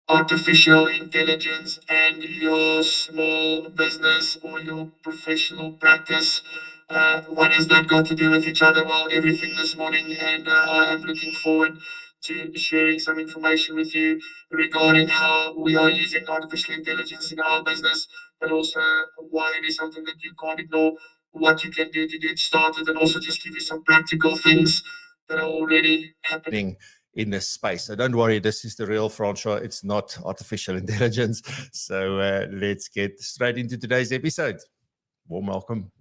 artificial intelligence and your small business or your professional practice. What has that got to do with each other? Well, everything this morning, and I am looking forward to sharing some information with you regarding how we are using artificial intelligence in our business, but also why it is something that you can't ignore, what you can do to get started, and also just give you some practical things that are already happening in this space. So don't worry, this is the real Francois. It's not artificial intelligence. So let's get straight into today's episode. Warm welcome.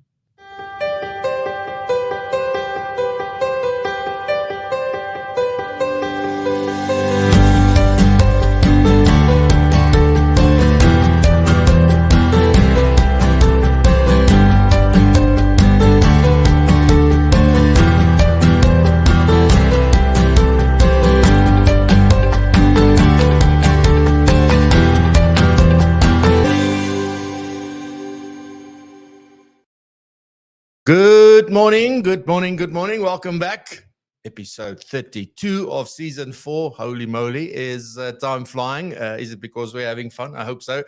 Good morning, good morning, good morning. Welcome back. Episode 32 of season 4. Holy moly, is time flying? Is it because we're having fun? I hope so.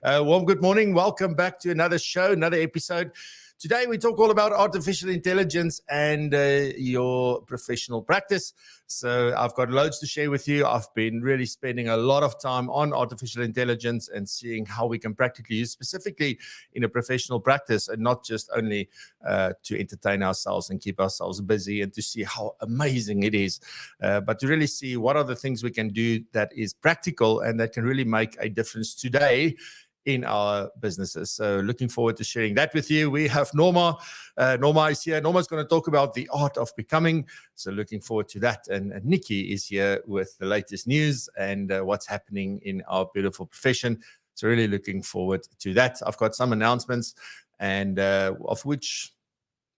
Warm good morning. Welcome back to another show, another episode. Today we talk all about artificial intelligence and your professional practice. So I've got loads to share with you. I've been really spending a lot of time on artificial intelligence and seeing how we can practically use specifically in a professional practice, and not just only to entertain ourselves and keep ourselves busy and to see how amazing it is, but to really see what are the things we can do that is practical and that can really make a difference today in our businesses. So looking forward to sharing that with you. We have Norma. Norma is here. Norma's going to talk about the art of becoming. So looking forward to that. And Nikki is here with the latest news and what's happening in our beautiful profession. So really looking forward to that. I've got some announcements, and of which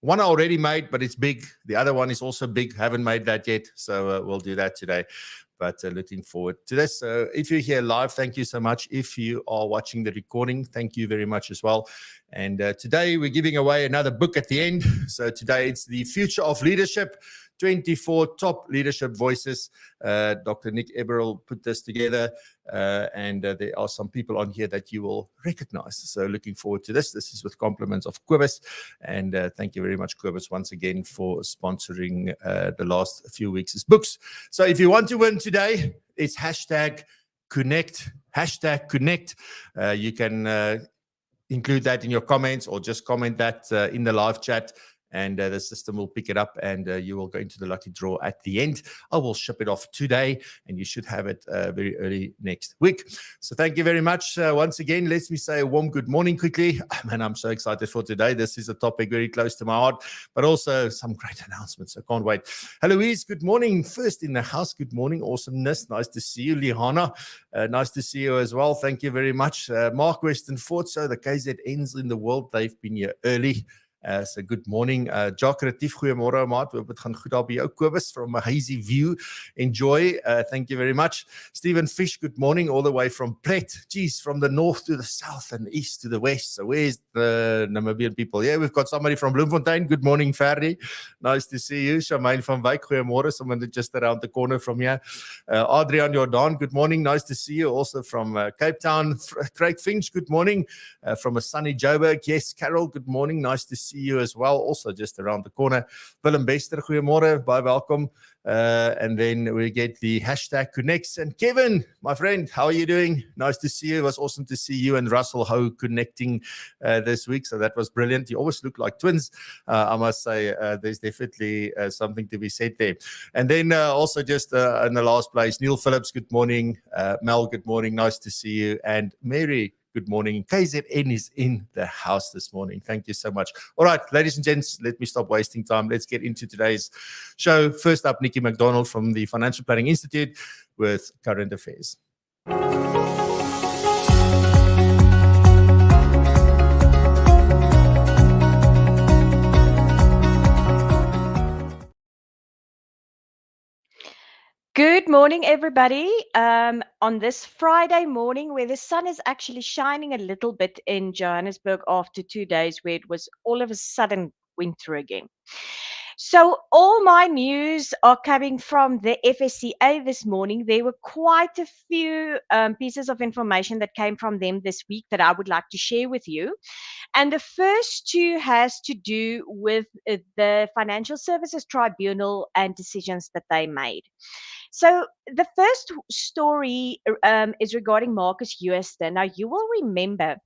one I already made, but it's big. The other one is also big. Haven't made that yet. So we'll do that today. But looking forward to this. So if you're here live, thank you so much. If you are watching the recording, thank you very much as well. And today we're giving away another book at the end. So today it's The Future of Leadership, 24 top leadership voices. Dr. Nick Eberl put this together, and there are some people on here that you will recognize. So looking forward to this. This is with compliments of Kobus, and thank you very much, Kobus, once again for sponsoring the last few weeks' books. So if you want to win today, it's hashtag connect. Hashtag connect. You can include that in your comments, or just comment that in the live chat, and the system will pick it up, and you will go into the lucky draw at the end. I will ship it off today, and you should have it very early next week. So thank you very much. Once again, let me say a warm good morning quickly. Man, I'm so excited for today. This is a topic very close to my heart, but also some great announcements. I can't wait. Louise, good morning. First in the house, good morning. Awesomeness. Nice to see you. Lihana, nice to see you as well. Thank you very much. Mark Western Fort, so the KZNs in the world, they've been here early. So good morning. Jacques Retief, goeiemôre maat. Hoop het gaan goed daar by jou. Kobus from a hazy view. Enjoy. Thank you very much. Stephen Fish, good morning, all the way from Pret. Geez, from the north to the south and east to the west. So where's the Namibian people? Yeah, we've got somebody from Bloemfontein. Good morning, Ferdi. Nice to see you. Charmaine van Wyk, goeiemôre. Someone just around the corner from here. Adrian Jordan, good morning. Nice to see you. Also from Cape Town. Craig Finch, good morning. From a sunny Joburg. Yes, Carol, good morning. Nice to see you as well. Also just around the corner. Willem Bester, goeiemôre. Baie welkom. And then we get the hashtag connects. And Kevin, my friend, how are you doing? Nice to see you. It was awesome to see you and Russell Ho connecting this week. So that was brilliant. You always look like twins. I must say there's definitely something to be said there. And then also just in the last place, Neil Phillips, good morning. Mel, good morning. Nice to see you. And Mary, good morning. KZN is in the house this morning. Thank you so much. All right, ladies and gents, let me stop wasting time. Let's get into today's show. First up, Nikki McDonald from the Financial Planning Institute with Current Affairs. Good morning, everybody. On this Friday morning, where the sun is actually shining a little bit in Johannesburg after 2 days where it was all of a sudden winter again. So all my news are coming from the FSCA this morning. There were quite a few pieces of information that came from them this week that I would like to share with you. And the first two has to do with the Financial Services Tribunal and decisions that they made. So the first story is regarding Marcus Uester. Now you will remember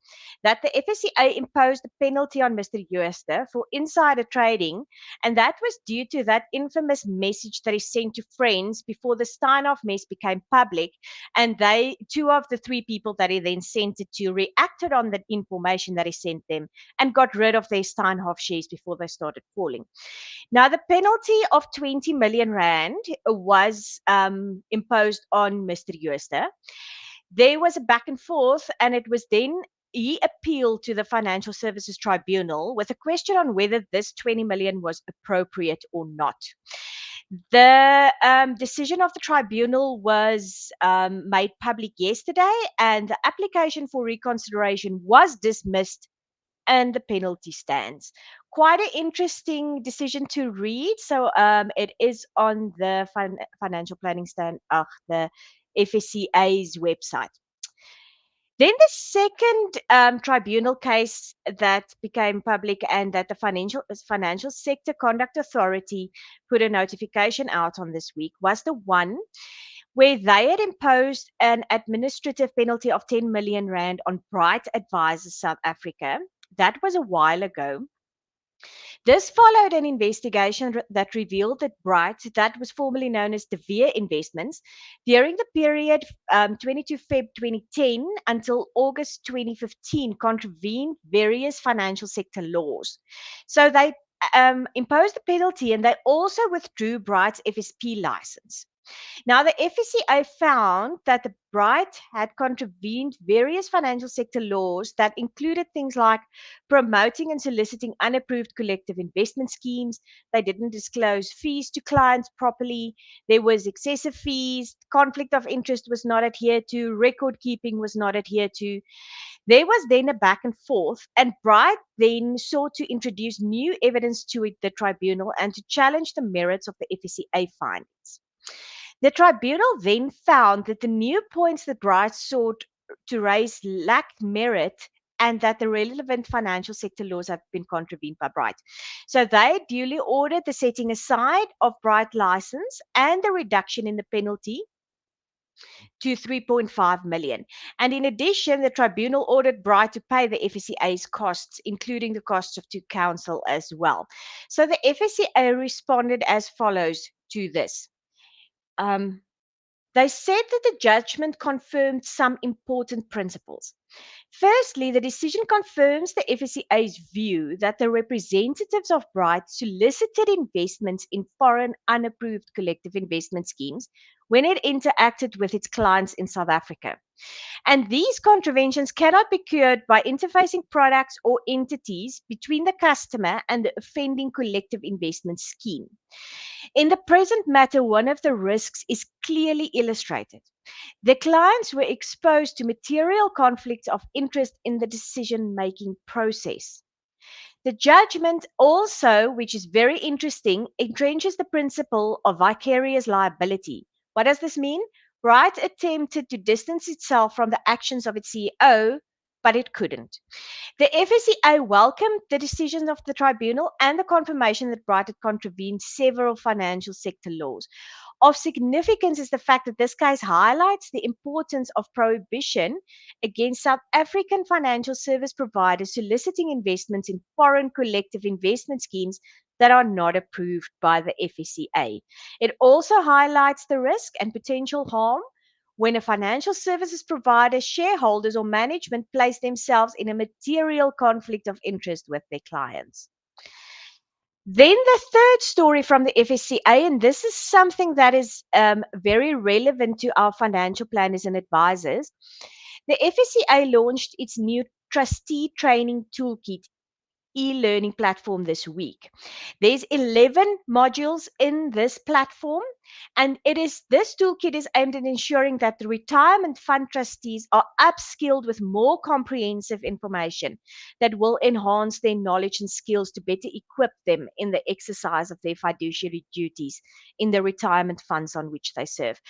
that the FSCA imposed a penalty on Mr. Uester for insider trading, and that was due to that infamous message that he sent to friends before the Steinhoff mess became public, and two of the three people that he then sent it to, reacted on the information that he sent them and got rid of their Steinhoff shares before they started falling. Now, the penalty of 20 million rand was imposed on Mr. Uester. There was a back and forth, and it was then he appealed to the Financial Services Tribunal with a question on whether this 20 million was appropriate or not. The decision of the tribunal was made public yesterday, and the application for reconsideration was dismissed and the penalty stands. Quite an interesting decision to read. So it is on the financial planning the FSCA's website. Then the second tribunal case that became public and that the Financial Sector Conduct Authority put a notification out on this week was the one where they had imposed an administrative penalty of 10 million rand on Bright Advisors South Africa. That was a while ago. This followed an investigation that revealed that Bright, that was formerly known as De Beer Investments, during the period 22 Feb 2010 until August 2015, contravened various financial sector laws. So they imposed a penalty, and they also withdrew Bright's FSP license. Now, the FSCA found that the Bright had contravened various financial sector laws that included things like promoting and soliciting unapproved collective investment schemes. They didn't disclose fees to clients properly. There was excessive fees. Conflict of interest was not adhered to. Record keeping was not adhered to. There was then a back and forth, and Bright then sought to introduce new evidence to the tribunal and to challenge the merits of the FSCA findings. The tribunal then found that the new points that Bright sought to raise lacked merit and that the relevant financial sector laws have been contravened by Bright. So they duly ordered the setting aside of Bright license and the reduction in the penalty to 3.5 million. And in addition, the tribunal ordered Bright to pay the FSCA's costs, including the costs of to counsel as well. So the FSCA responded as follows to this. They said that the judgment confirmed some important principles. Firstly, the decision confirms the FSCA's view that the representatives of Bright solicited investments in foreign unapproved collective investment schemes when it interacted with its clients in South Africa. And these contraventions cannot be cured by interfacing products or entities between the customer and the offending collective investment scheme. In the present matter, one of the risks is clearly illustrated. The clients were exposed to material conflicts of interest in the decision making process. The judgment also, which is very interesting, entrenches the principle of vicarious liability. What does this mean? Bright attempted to distance itself from the actions of its CEO, but it couldn't. The FSCA welcomed the decision of the tribunal and the confirmation that Bright had contravened several financial sector laws. Of significance is the fact that this case highlights the importance of prohibition against South African financial service providers soliciting investments in foreign collective investment schemes that are not approved by the FSCA. It also highlights the risk and potential harm when a financial services provider, shareholders, or management place themselves in a material conflict of interest with their clients. Then the third story from the FSCA, and this is something that is very relevant to our financial planners and advisors. The FSCA launched its new trustee training toolkit e-learning platform this week. There's 11 modules in this platform, and this toolkit is aimed at ensuring that the retirement fund trustees are upskilled with more comprehensive information that will enhance their knowledge and skills to better equip them in the exercise of their fiduciary duties in the retirement funds on which they serve.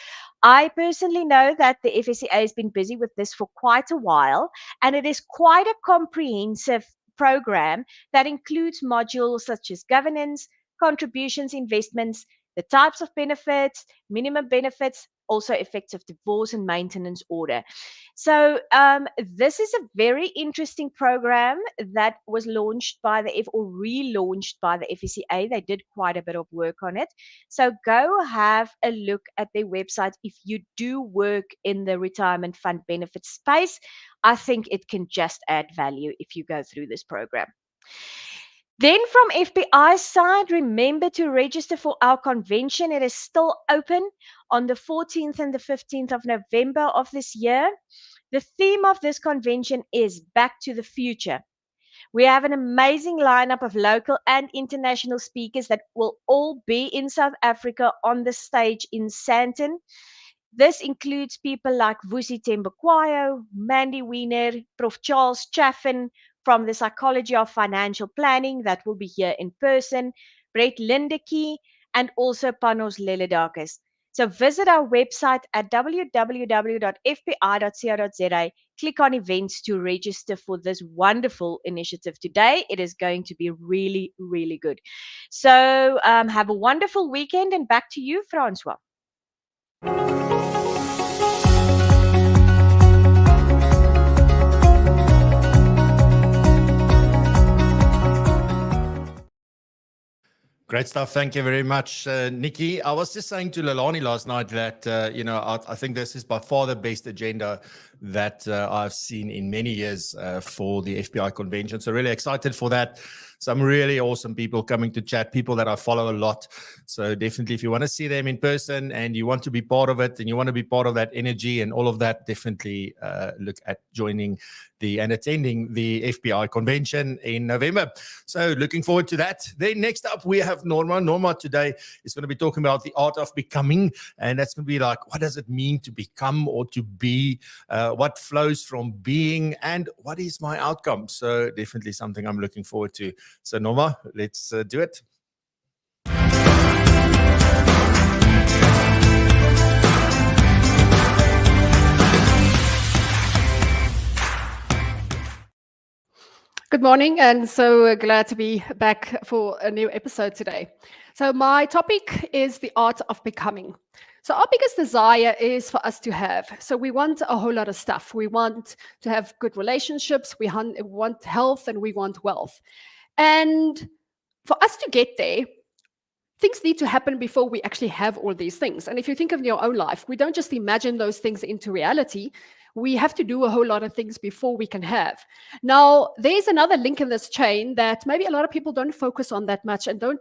I personally know that the FSCA has been busy with this for quite a while, and it is quite a comprehensive program that includes modules such as governance, contributions, investments, the types of benefits, minimum benefits, also effective divorce and maintenance order. So this is a very interesting program that was launched by or relaunched by the FSCA. They did quite a bit of work on it. So go have a look at their website if you do work in the retirement fund benefit space. I think it can just add value if you go through this program. Then from FBI's side, remember to register for our convention. It is still open on the 14th and the 15th of November of this year. The theme of this convention is Back to the Future. We have an amazing lineup of local and international speakers that will all be in South Africa on the stage in Sandton. This includes people like Vusi Tembakwayo, Mandy Wiener, Prof. Charles Chaffin from the Psychology of Financial Planning that will be here in person, Brett Lindeke, and also Panos Lelidakis. So visit our website at www.fpi.co.za, click on events to register for this wonderful initiative today. It is going to be really, really good. So have a wonderful weekend, and back to you, Francois. Great stuff. Thank you very much, Nikki. I was just saying to Lalani last night that, I think this is by far the best agenda that I've seen in many years for the FBI convention. So really excited for that. Some really awesome people coming to chat, people that I follow a lot. So definitely if you want to see them in person and you want to be part of it and you want to be part of that energy and all of that, definitely look at joining and attending the FBI convention in November. So looking forward to that. Then next up, we have Norma. Norma today is going to be talking about the art of becoming. And that's going to be like, what does it mean to become or to be? What flows from being? And what is my outcome? So definitely something I'm looking forward to. So Norma, let's do it. Good morning, and so glad to be back for a new episode today. So my topic is the art of becoming. So our biggest desire is for us to have. So we want a whole lot of stuff. We want to have good relationships, we want health, and we want wealth. And for us to get there, things need to happen before we actually have all these things. And if you think of your own life, we don't just imagine those things into reality. We have to do a whole lot of things before we can have. Now, there's another link in this chain that maybe a lot of people don't focus on that much and don't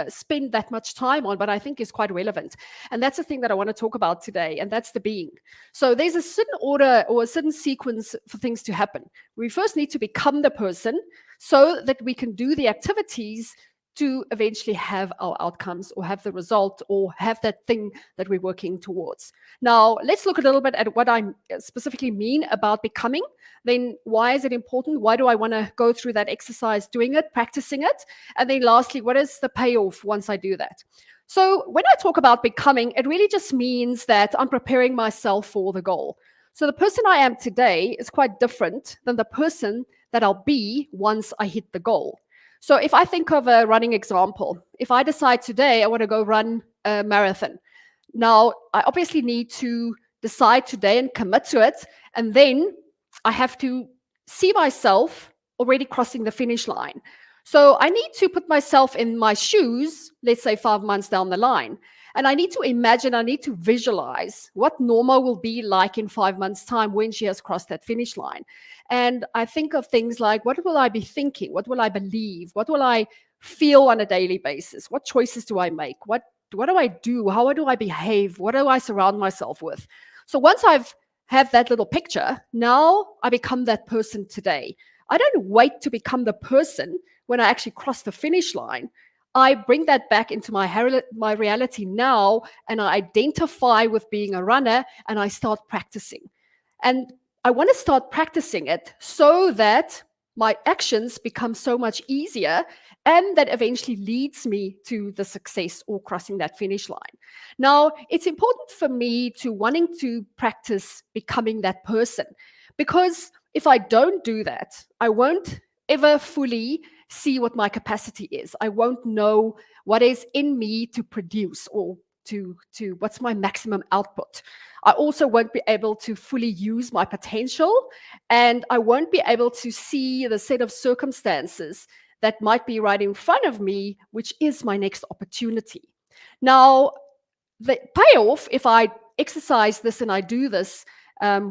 spend that much time on, but I think is quite relevant. And that's the thing that I want to talk about today, and that's the being. So there's a certain order or a certain sequence for things to happen. We first need to become the person so that we can do the activities to eventually have our outcomes or have the result or have that thing that we're working towards. Now, let's look a little bit at what I specifically mean about becoming. Then why is it important? Why do I want to go through that exercise, doing it, practicing it? And then lastly, what is the payoff once I do that? So when I talk about becoming, it really just means that I'm preparing myself for the goal. So the person I am today is quite different than the person that I'll be once I hit the goal. So if I think of a running example, if I decide today I want to go run a marathon, now I obviously need to decide today and commit to it. And then I have to see myself already crossing the finish line. So I need to put myself in my shoes, let's say 5 months down the line. And I need to imagine, I need to visualize what Norma will be like in 5 months' time when she has crossed that finish line. And I think of things like, what will I be thinking? What will I believe? What will I feel on a daily basis? What choices do I make? What do I do? How do I behave? What do I surround myself with? So once I've have that little picture, now I become that person today. I don't wait to become the person when I actually cross the finish line, I bring that back into my reality now, and I identify with being a runner, and I start practicing. And I want to start practicing it so that my actions become so much easier, and that eventually leads me to the success or crossing that finish line. Now, it's important for me to wanting to practice becoming that person, because if I don't do that, I won't ever fully see what my capacity is. I won't know what is in me to produce, or to what's my maximum output. I also won't be able to fully use my potential, and I won't be able to see the set of circumstances that might be right in front of me, which is my next opportunity. Now, the payoff, if I exercise this and I do this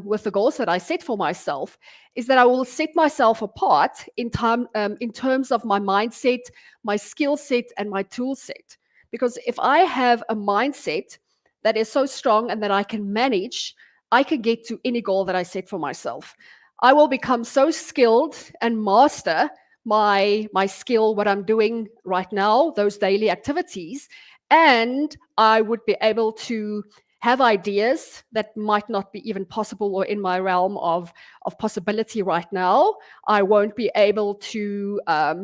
with the goals that I set for myself, is that I will set myself apart in terms of my mindset, my skill set, and my tool set. Because if I have a mindset that is so strong and that I can manage, I can get to any goal that I set for myself. I will become so skilled and master my skill, what I'm doing right now, those daily activities, and I would be able to have ideas that might not be even possible or in my realm of possibility right now. I won't be able to, I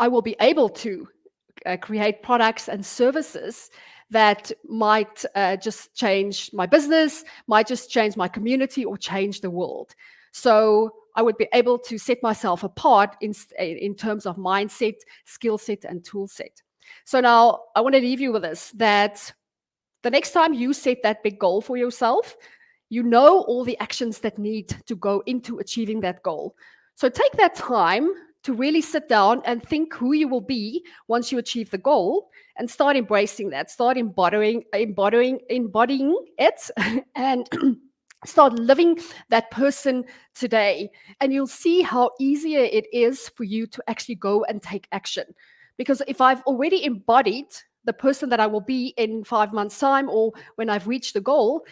will be able to create products and services that might just change my business, might just change my community, or change the world. So I would be able to set myself apart in terms of mindset, skill set, and tool set. So now I want to leave you with this, that the next time you set that big goal for yourself, you know all the actions that need to go into achieving that goal. So take that time to really sit down and think who you will be once you achieve the goal, and start embracing that, start embodying it, and start living that person today. And you'll see how easier it is for you to actually go and take action. Because if I've already embodied the person that I will be in 5 months' time, or when I've reached the goal,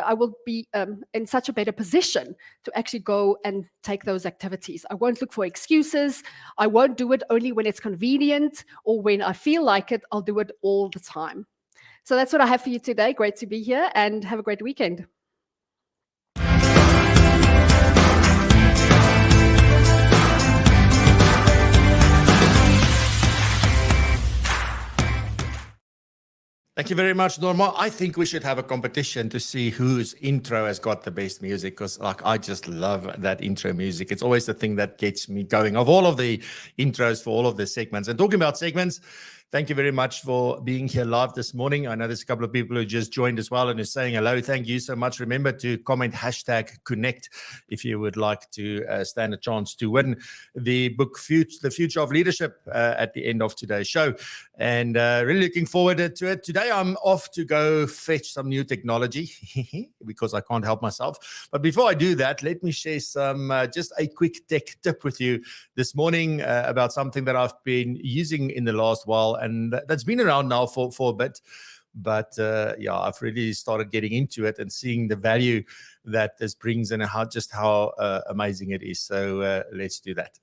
I will be in such a better position to actually go and take those activities. I won't look for excuses. I won't do it only when it's convenient or when I feel like it. I'll do it all the time. So that's what I have for you today. Great to be here, and have a great weekend. Thank you very much, Norma. I think we should have a competition to see whose intro has got the best music, because I just love that intro music. It's always the thing that gets me going of all of the intros for all of the segments. And talking about segments, thank you very much for being here live this morning. I know there's a couple of people who just joined as well and are saying hello. Thank you so much. Remember to comment #connect if you would like to stand a chance to win the book The Future of Leadership at the end of today's show. And really looking forward to it. Today I'm off to go fetch some new technology because I can't help myself. But before I do that, let me share just a quick tech tip with you this morning about something that I've been using in the last while. And that's been around now for a bit. But yeah, I've really started getting into it and seeing the value that this brings and how amazing it is. So let's do that.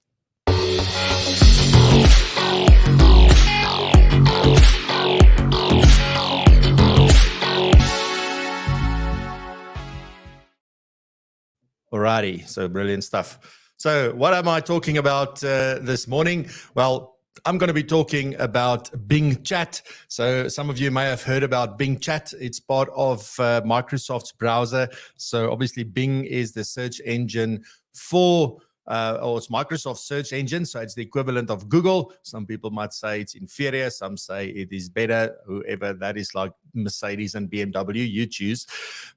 Alrighty, so brilliant stuff. So what am I talking about this morning? Well, I'm going to be talking about Bing Chat. So some of you may have heard about Bing Chat. It's part of Microsoft's browser. So obviously Bing is the search engine or it's Microsoft's search engine. So it's the equivalent of Google. Some people might say it's inferior. Some say it is better. Whoever that is, like Mercedes and BMW, you choose.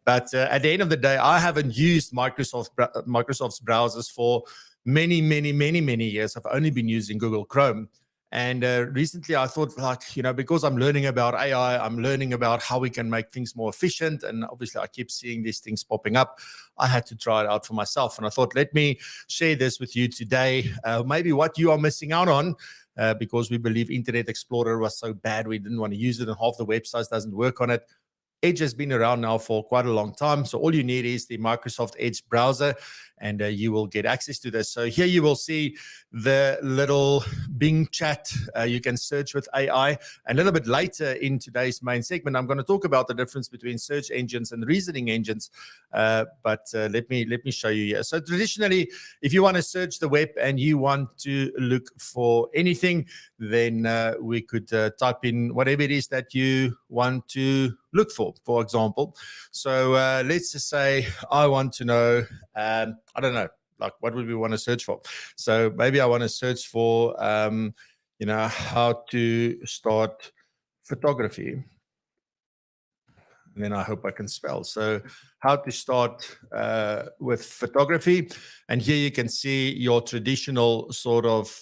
But at the end of the day, I haven't used Microsoft's browsers for many years. I've only been using Google Chrome. And recently I thought, because I'm learning about AI, I'm learning about how we can make things more efficient. And obviously I keep seeing these things popping up. I had to try it out for myself. And I thought, let me share this with you today. Maybe what you are missing out on, because we believe Internet Explorer was so bad, we didn't want to use it, and half the websites doesn't work on it. Edge has been around now for quite a long time. So all you need is the Microsoft Edge browser. and you will get access to this. So here you will see the little Bing chat. You can search with AI. A little bit later in today's main segment, I'm going to talk about the difference between search engines and reasoning engines. But let me show you here. So traditionally, if you want to search the web and you want to look for anything, then we could type in whatever it is that you want to look for example. So let's just say I want to know, I don't know, like what would we want to search for? So maybe I want to search for, how to start photography. And then I hope I can spell. So how to start with photography. And here you can see your traditional sort of,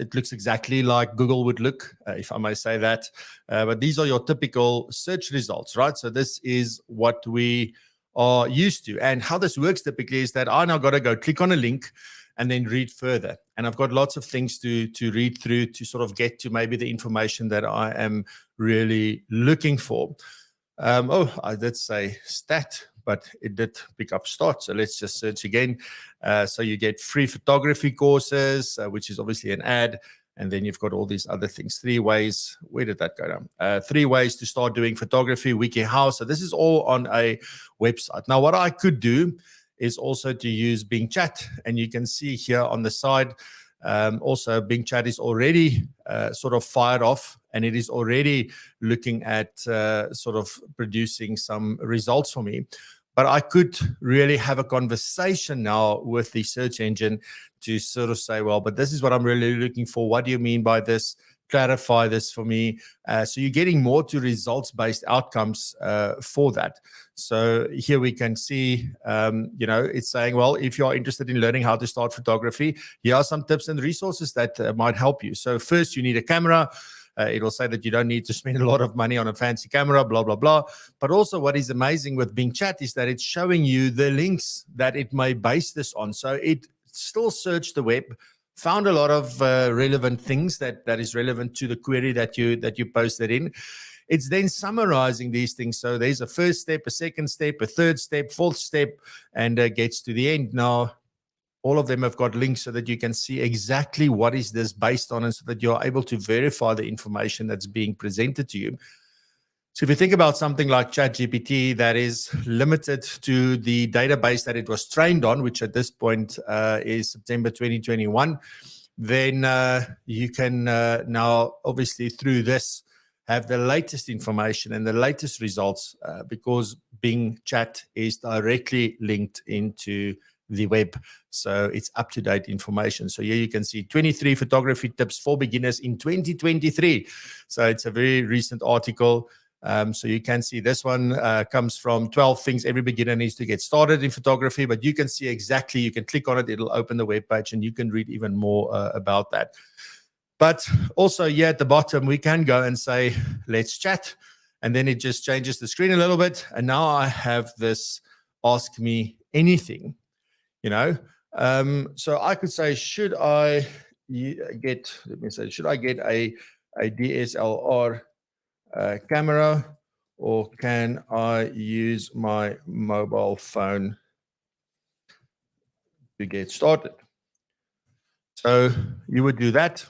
it looks exactly like Google would look, if I may say that. But these are your typical search results, right? So this is what we are used to. And how this works typically is that I now got to go click on a link and then read further. And I've got lots of things to read through to sort of get to maybe the information that I am really looking for. I did say stat, but it did pick up start. So let's just search again. So you get free photography courses, which is obviously an ad. And then you've got all these other things. 3 ways. Where did that go down? 3 ways to start doing photography, WikiHow. So this is all on a website. Now, what I could do is also to use Bing Chat. And you can see here on the side, also Bing Chat is already sort of fired off, and it is already looking at sort of producing some results for me. But I could really have a conversation now with the search engine to sort of say, well, but this is what I'm really looking for. What do you mean by this? Clarify this for me. So you're getting more to results-based outcomes for that. So here we can see, it's saying, well, if you're interested in learning how to start photography, here are some tips and resources that might help you. So first, you need a camera. It'll say that you don't need to spend a lot of money on a fancy camera, blah, blah, blah. But also what is amazing with Bing Chat is that it's showing you the links that it may base this on. So it still searched the web, found a lot of relevant things that is relevant to the query that you posted in. It's then summarizing these things. So there's a first step, a second step, a third step, fourth step, and gets to the end. Now, all of them have got links so that you can see exactly what is this based on, and so that you're able to verify the information that's being presented to you. So if you think about something like ChatGPT that is limited to the database that it was trained on, which at this point is September 2021, then you can now obviously through this have the latest information and the latest results because Bing Chat is directly linked into the web. So it's up-to-date information. So here you can see 23 photography tips for beginners in 2023. So it's a very recent article. So you can see this one comes from 12 things every beginner needs to get started in photography, but you can see exactly, you can click on it, it'll open the web page and you can read even more about that. But also here at the bottom, we can go and say, let's chat. And then it just changes the screen a little bit. And now I have this ask me anything, So I could say, should I get a DSLR camera, or can I use my mobile phone to get started? So you would do that.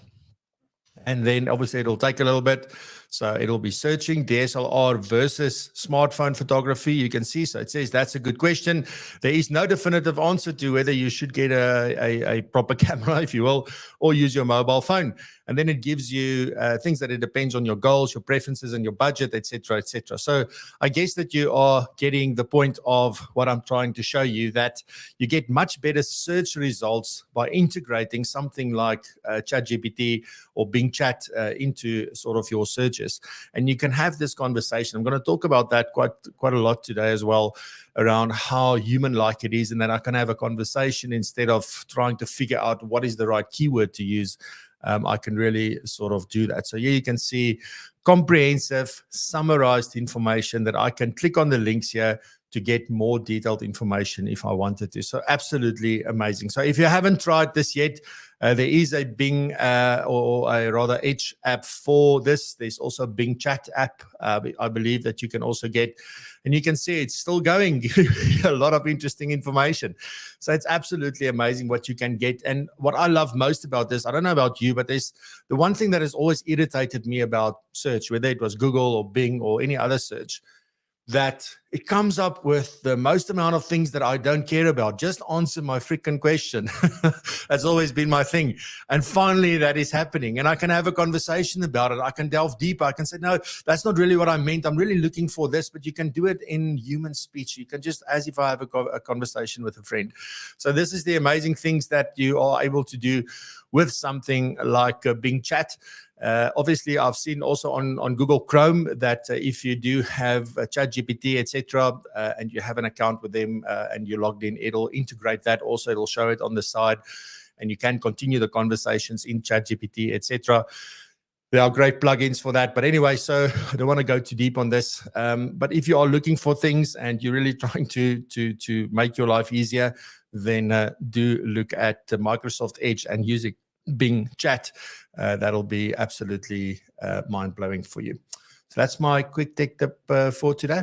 And then obviously it'll take a little bit. So it'll be searching DSLR versus smartphone photography. You can see, so it says that's a good question. There is no definitive answer to whether you should get a proper camera, if you will, or use your mobile phone. And then it gives you things that it depends on your goals, your preferences, and your budget, etc., etc. So I guess that you are getting the point of what I'm trying to show you, that you get much better search results by integrating something like ChatGPT or Bing Chat into sort of your searches. And you can have this conversation. I'm going to talk about that quite a lot today as well, around how human-like it is, and that I can have a conversation instead of trying to figure out what is the right keyword to use. I can really sort of do that. So here you can see comprehensive, summarized information that I can click on the links here to get more detailed information if I wanted to. So absolutely amazing. So if you haven't tried this yet, there is a Bing or a rather Edge app for this. There's also a Bing chat app, I believe, that you can also get. And you can see it's still going, a lot of interesting information. So it's absolutely amazing what you can get. And what I love most about this, I don't know about you, but there's the one thing that has always irritated me about search, whether it was Google or Bing or any other search, that it comes up with the most amount of things that I don't care about. Just answer my freaking question. That's always been my thing. And finally, that is happening. And I can have a conversation about it. I can delve deeper. I can say, no, that's not really what I meant. I'm really looking for this. But you can do it in human speech. You can just, as if I have a conversation with a friend. So this is the amazing things that you are able to do with something like Bing Chat. Obviously, I've seen also on Google Chrome that if you do have ChatGPT, etc., and you have an account with them and you're logged in, it'll integrate that. Also, it'll show it on the side, and you can continue the conversations in ChatGPT, etc. There are great plugins for that. But anyway, so I don't want to go too deep on this. But if you are looking for things and you're really trying to make your life easier, then do look at Microsoft Edge and use it. Bing Chat. That'll be absolutely mind-blowing for you. So that's my quick tech tip for today.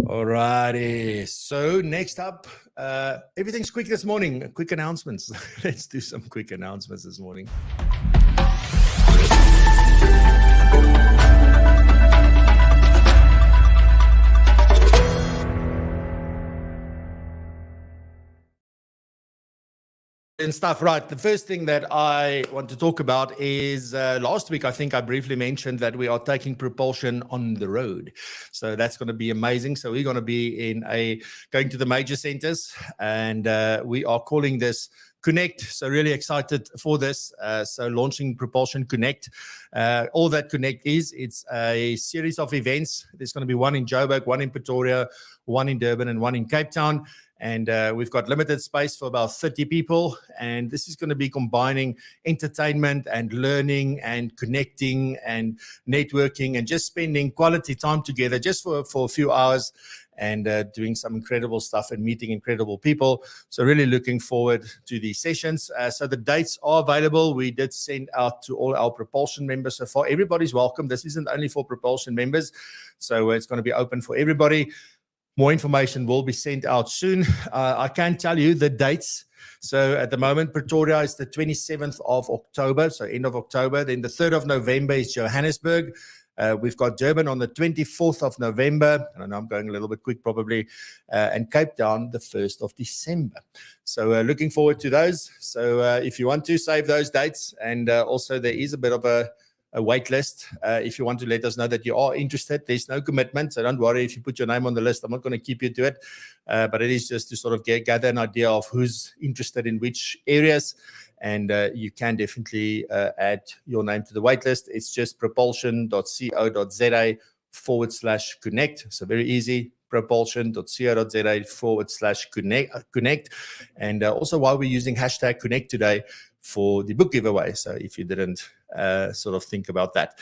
Alrighty. So next up, everything's quick this morning. Quick announcements. Let's do some quick announcements this morning. And stuff, right? The first thing that I want to talk about is last week, I think I briefly mentioned that we are taking PROpulsion on the road. So that's going to be amazing. So we're going to be going to the major centers, and we are calling this Connect. So really excited for this. So launching PROpulsion Connect. All that Connect is, it's a series of events. There's going to be one in Joburg, one in Pretoria, one in Durban, and one in Cape Town. And we've got limited space for about 30 people. And this is going to be combining entertainment and learning and connecting and networking and just spending quality time together just for a few hours and doing some incredible stuff and meeting incredible people. So really looking forward to these sessions. So the dates are available. We did send out to all our PROpulsion members so far. Everybody's welcome. This isn't only for PROpulsion members. So it's going to be open for everybody. More information will be sent out soon. I can tell you the dates. So at the moment, Pretoria is the 27th of October, so end of October. Then the 3rd of November is Johannesburg. We've got Durban on the 24th of November. I know I'm going a little bit quick probably. And Cape Town the 1st of December. So looking forward to those. So if you want to save those dates, and also there is a bit of a wait list. If you want to let us know that you are interested, there's no commitment. So don't worry if you put your name on the list. I'm not going to keep you to it. But it is just to sort of gather an idea of who's interested in which areas. And you can definitely add your name to the wait list. It's just propulsion.co.za/connect. So very easy. propulsion.co.za/connect. And also while we're using hashtag connect today for the book giveaway. So if you didn't sort of think about that.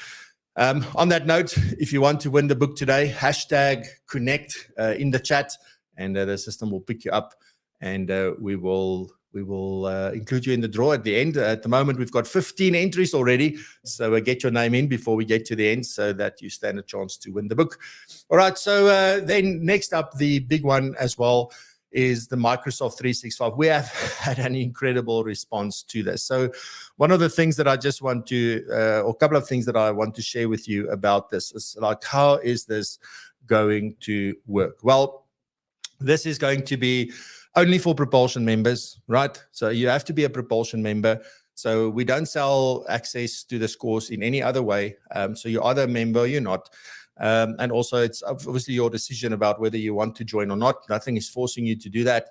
On that note, if you want to win the book today, hashtag connect in the chat, and the system will pick you up, and we will include you in the draw at the end. At the moment, we've got 15 entries already. So get your name in before we get to the end so that you stand a chance to win the book. All right. So then next up, the big one as well is the Microsoft 365. We have had an incredible response to this. So one of the things that I just want to, or a couple of things that I want to share with you about this is like, how is this going to work? Well, this is going to be only for PROpulsion members, right? So you have to be a PROpulsion member. So we don't sell access to this course in any other way. So you're either a member or you're not. And also it's obviously your decision about whether you want to join or not. Nothing is forcing you to do that.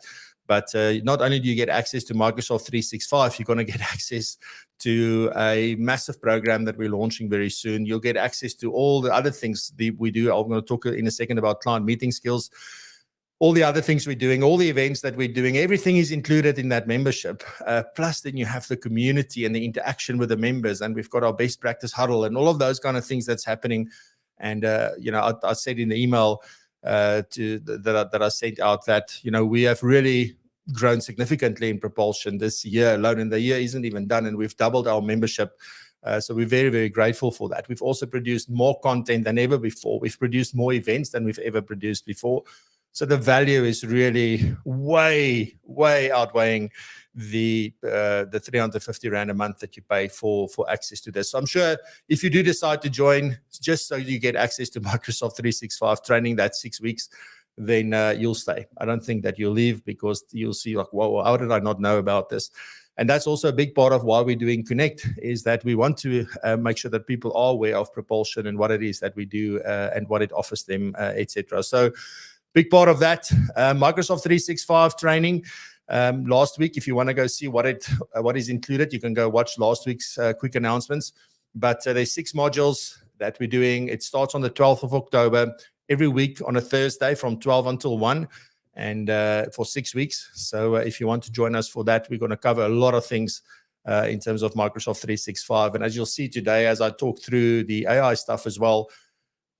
But not only do you get access to Microsoft 365, you're going to get access to a massive program that we're launching very soon. You'll get access to all the other things that we do. I'm going to talk in a second about client meeting skills. all the other things we're doing, all the events that we're doing, everything is included in that membership. Plus, then you have the community and the interaction with the members, and we've got our best practice huddle and all of those kind of things that's happening. And I said in the email that I sent out that we have really grown significantly in propulsion this year alone, and the year isn't even done, and we've doubled our membership. So we're very, very grateful for that. We've also produced more content than ever before. We've produced more events than we've ever produced before. So the value is really way, way outweighing the 350 Rand a month that you pay for access to this. So I'm sure if you do decide to join, just so you get access to Microsoft 365 training, that's 6 weeks, then you'll stay. I don't think that you'll leave, because you'll see like, whoa, how did I not know about this? And that's also a big part of why we're doing Connect, is that we want to make sure that people are aware of propulsion and what it is that we do and what it offers them, etc. So big part of that, Microsoft 365 training. Last week, if you want to go see what is included, you can go watch last week's quick announcements. But there's 6 modules that we're doing. It starts on the 12th of October, every week on a Thursday from 12 until 1, and for 6 weeks. So if you want to join us for that, we're going to cover a lot of things in terms of Microsoft 365. And as you'll see today, as I talk through the AI stuff as well,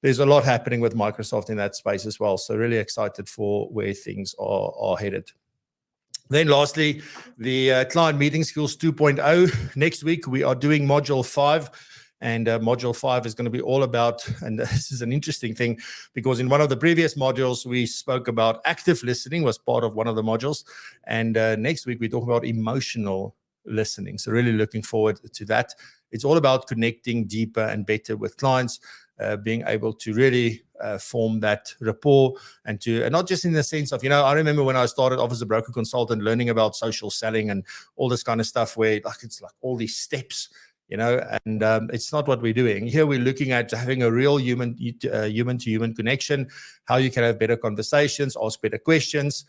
there's a lot happening with Microsoft in that space as well. So really excited for where things are headed. Then lastly, the Client Meeting Skills 2.0. Next week, we are doing Module 5. And Module 5 is going to be all about, and this is an interesting thing, because in one of the previous modules, we spoke about active listening was part of one of the modules. And next week, we talk about emotional listening. So really looking forward to that. It's all about connecting deeper and better with clients, being able to really form that rapport, and not just in the sense of, I remember when I started off as a broker consultant, learning about social selling and all this kind of stuff, where it's like all these steps, and it's not what we're doing. Here we're looking at having a real human-to-human connection, how you can have better conversations, ask better questions,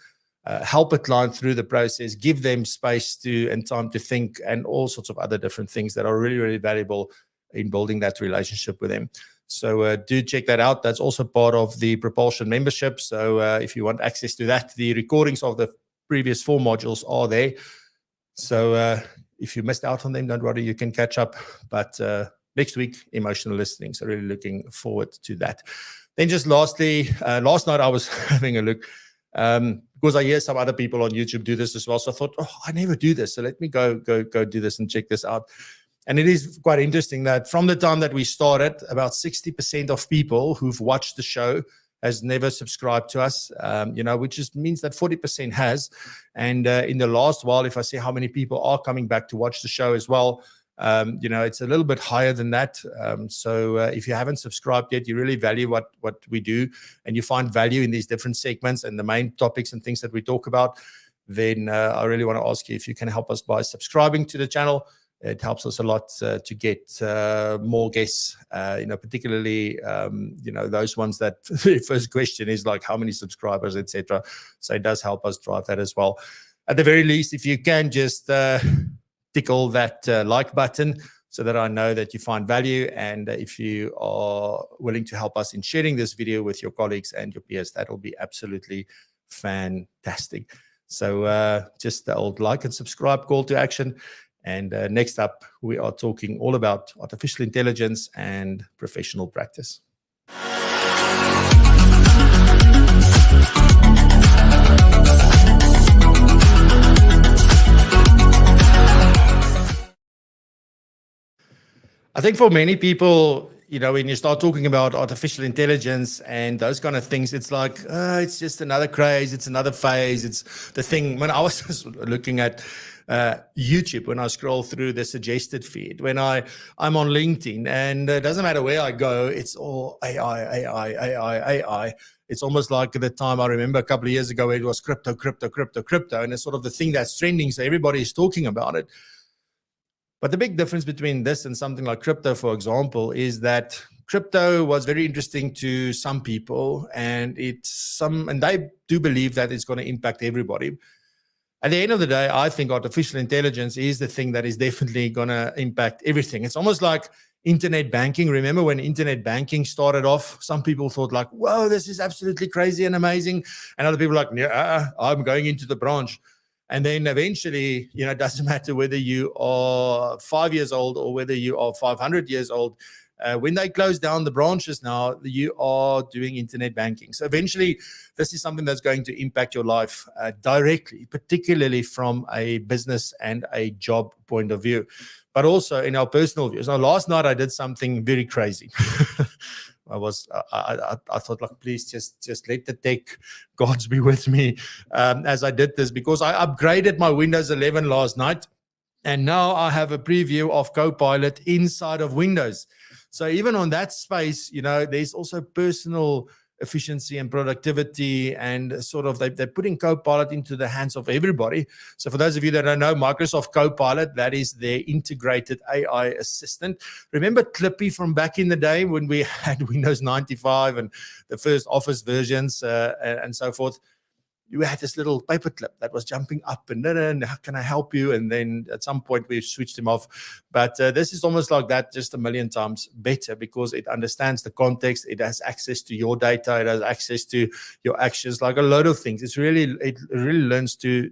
help a client through the process, give them space and time to think, and all sorts of other different things that are really, really valuable in building that relationship with them. So do check that out. That's also part of the PROpulsion membership. So if you want access to that, the recordings of the previous 4 modules are there. So if you missed out on them, don't worry, you can catch up. But next week, emotional listening. So really looking forward to that. Then just lastly, last night I was having a look, because I hear some other people on YouTube do this as well. So I thought, I never do this. So let me go do this and check this out. And it is quite interesting that from the time that we started, about 60% of people who've watched the show has never subscribed to us, which just means that 40% has. And in the last while, if I see how many people are coming back to watch the show as well, it's a little bit higher than that. So if you haven't subscribed yet, you really value what we do, and you find value in these different segments and the main topics and things that we talk about, then I really want to ask you if you can help us by subscribing to the channel. It helps us a lot to get more guests, particularly, those ones that the first question is like, how many subscribers, etc. So it does help us drive that as well. At the very least, if you can just tickle that like button so that I know that you find value. And if you are willing to help us in sharing this video with your colleagues and your peers, that will be absolutely fantastic. So just the old like and subscribe call to action. And next up, we are talking all about artificial intelligence and professional practice. I think for many people, when you start talking about artificial intelligence and those kind of things, it's like, it's just another craze, it's another phase, it's the thing. When I was just looking at YouTube, when I scroll through the suggested feed, when I'm on LinkedIn, and it doesn't matter where I go, it's all AI. It's almost like the time I remember a couple of years ago, it was crypto, and it's sort of the thing that's trending, so everybody is talking about it. But the big difference between this and something like crypto, for example, is that crypto was very interesting to some people, and they do believe that it's going to impact everybody. At the end of the day, I think artificial intelligence is the thing that is definitely going to impact everything. It's almost like internet banking. Remember when internet banking started off, some people thought like, whoa, this is absolutely crazy and amazing. And other people like, yeah, I'm going into the branch. And then eventually, it doesn't matter whether you are 5 years old or whether you are 500 years old. When they close down the branches now, you are doing internet banking. So eventually, this is something that's going to impact your life directly, particularly from a business and a job point of view, but also in our personal views. Now, last night I did something very crazy. I thought, like, please just let the tech gods be with me as I did this, because I upgraded my Windows 11 last night, and now I have a preview of Copilot inside of Windows. So even on that space, there's also personal efficiency and productivity, and sort of they're putting Copilot into the hands of everybody. So for those of you that don't know, Microsoft Copilot, that is their integrated AI assistant. Remember Clippy from back in the day when we had Windows 95 and the first Office versions and so forth? You had this little paperclip that was jumping up and how can I help you? And then at some point we switched him off. But this is almost like that, just a million times better, because it understands the context. It has access to your data. It has access to your actions, like a lot of things. It really learns to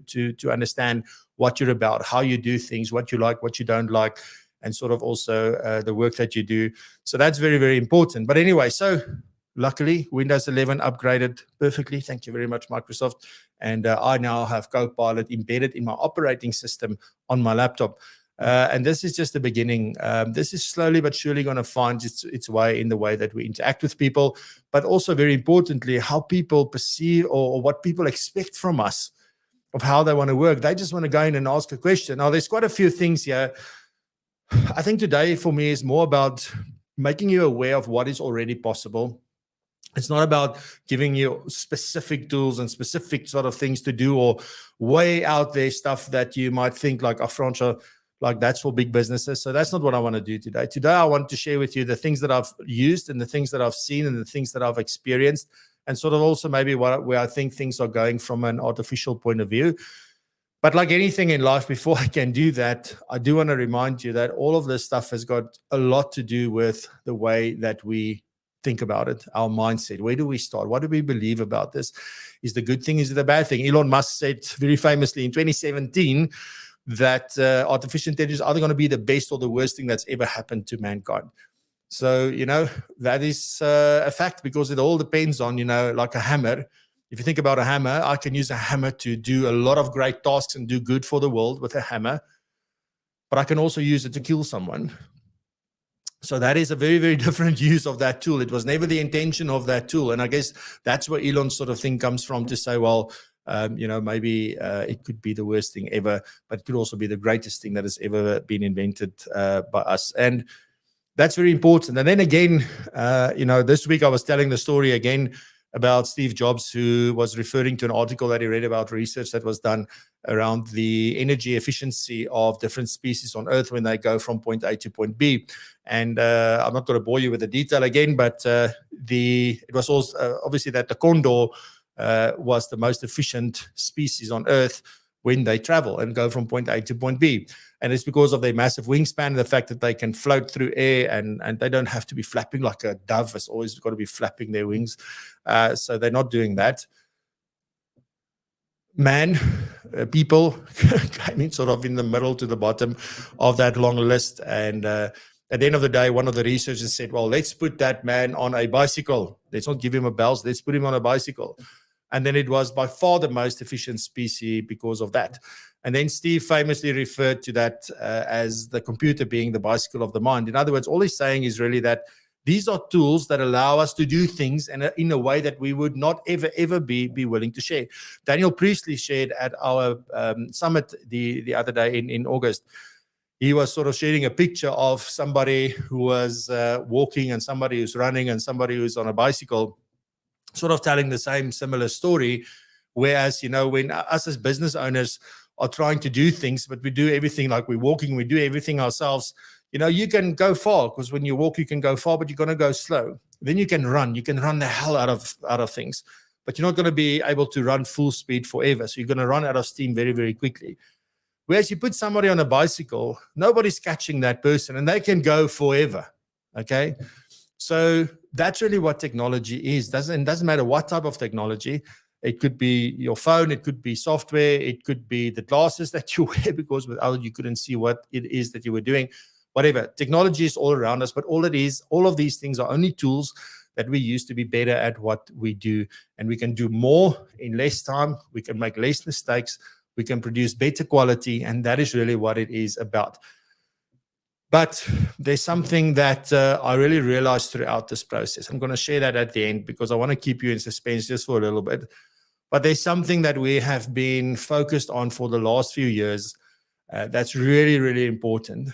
understand what you're about, how you do things, what you like, what you don't like, and sort of also the work that you do. So that's very, very important. But anyway, so luckily, Windows 11 upgraded perfectly. Thank you very much, Microsoft. And I now have Copilot embedded in my operating system on my laptop. And this is just the beginning. This is slowly but surely going to find its way in the way that we interact with people, but also very importantly, how people perceive or what people expect from us of how they want to work. They just want to go in and ask a question. Now, there's quite a few things here. I think today for me is more about making you aware of what is already possible. It's not about giving you specific tools and specific sort of things to do, or way out there stuff that you might think like, Francois, like that's for big businesses. So that's not what I want to do today. Today, I want to share with you the things that I've used and the things that I've seen and the things that I've experienced, and sort of also maybe where I think things are going from an artificial point of view. But like anything in life, before I can do that, I do want to remind you that all of this stuff has got a lot to do with the way that we think about it, our mindset. Where do we start? What do we believe about this? Is the good thing? Is it the bad thing? Elon Musk said very famously in 2017 that artificial intelligence is either going to be the best or the worst thing that's ever happened to mankind. So, that is a fact, because it all depends on, like a hammer. If you think about a hammer, I can use a hammer to do a lot of great tasks and do good for the world with a hammer, but I can also use it to kill someone. So that is a very, very different use of that tool. It was never the intention of that tool. And I guess that's where Elon's sort of thing comes from, to say, well, maybe it could be the worst thing ever, but it could also be the greatest thing that has ever been invented by us. And that's very important. And then again, this week I was telling the story again about Steve Jobs, who was referring to an article that he read about research that was done around the energy efficiency of different species on Earth when they go from point A to point B. And I'm not going to bore you with the detail again, but it was also obviously that the condor was the most efficient species on Earth when they travel and go from point A to point B. And it's because of their massive wingspan and the fact that they can float through air, and they don't have to be flapping like a dove has always got to be flapping their wings. So they're not doing that. People came in sort of in the middle to the bottom of that long list. And at the end of the day, one of the researchers said, well, let's put that man on a bicycle. Let's not give him a belt. Let's put him on a bicycle. And then it was by far the most efficient species because of that. And then Steve famously referred to that as the computer being the bicycle of the mind. In other words, all he's saying is really that these are tools that allow us to do things in a way that we would not ever be willing to share. Daniel Priestley shared at our summit the other day in August. He was sort of sharing a picture of somebody who was walking and somebody who's running and somebody who's on a bicycle, sort of telling the same similar story. Whereas, when us as business owners are trying to do things, but we do everything like we're walking, we do everything ourselves, you can go far, because when you walk, you can go far, but you're going to go slow. Then you can run the hell out of things, but you're not going to be able to run full speed forever. So you're going to run out of steam very, very quickly. Whereas you put somebody on a bicycle, nobody's catching that person and they can go forever. Okay. So that's really what technology is. It doesn't matter what type of technology. It could be your phone, it could be software, it could be the glasses that you wear because without you couldn't see what it is that you were doing. Whatever. Technology is all around us, but all of these things are only tools that we use to be better at what we do. And we can do more in less time. We can make less mistakes. We can produce better quality. And that is really what it is about. But there's something that I really realized throughout this process. I'm going to share that at the end because I want to keep you in suspense just for a little bit. But there's something that we have been focused on for the last few years that's really, really important.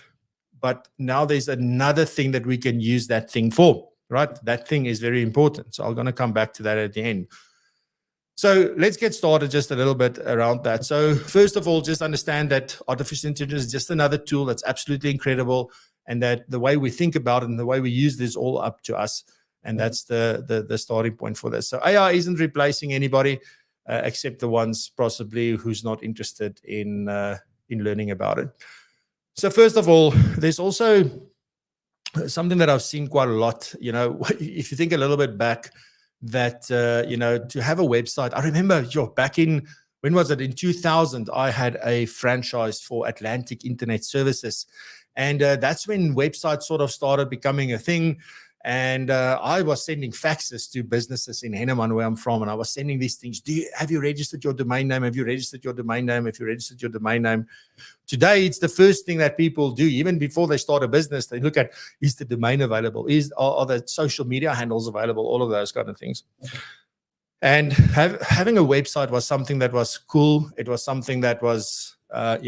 But now there's another thing that we can use that thing for, right? That thing is very important. So I'm going to come back to that at the end. So let's get started just a little bit around that. So first of all, just understand that artificial intelligence is just another tool that's absolutely incredible, and that the way we think about it and the way we use this is all up to us. And that's the starting point for this. So AI isn't replacing anybody except the ones possibly who's not interested in learning about it. So first of all, there's also something that I've seen quite a lot. You know, if you think a little bit back, that to have a website. I remember back in, when was it? In 2000, I had a franchise for Atlantic Internet Services, and that's when websites sort of started becoming a thing. And I was sending faxes to businesses in Henneman, where I'm from, and I was sending these things. Have you registered your domain name? Have you registered your domain name? Have you registered your domain name? Today, it's the first thing that people do. Even before they start a business, they look at, is the domain available? Are the social media handles available? All of those kind of things. And having a website was something that was cool. It was something that was, I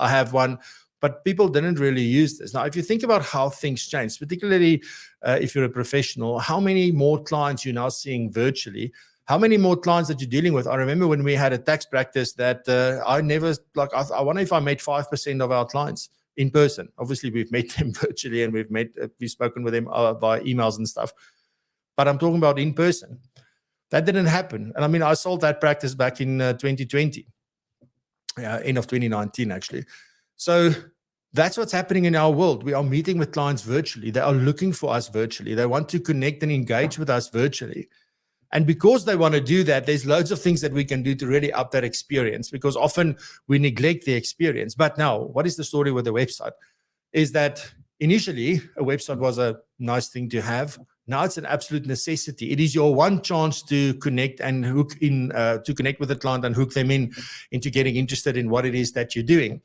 have one. But people didn't really use this. Now, if you think about how things change, particularly if you're a professional, how many more clients you're now seeing virtually, how many more clients that you're dealing with. I remember when we had a tax practice that I wonder if I met 5% of our clients in person. Obviously, we've met them virtually and we've spoken with them via emails and stuff. But I'm talking about in person. That didn't happen. And I mean, I sold that practice back in 2020, end of 2019, actually. So that's what's happening in our world. We are meeting with clients virtually. They are looking for us virtually. They want to connect and engage with us virtually. And because they want to do that, there's loads of things that we can do to really up that experience, because often we neglect the experience. But now, what is the story with the website? Is that initially a website was a nice thing to have. Now it's an absolute necessity. It is your one chance to connect and hook in, to connect with the client and hook them into getting interested in what it is that you're doing.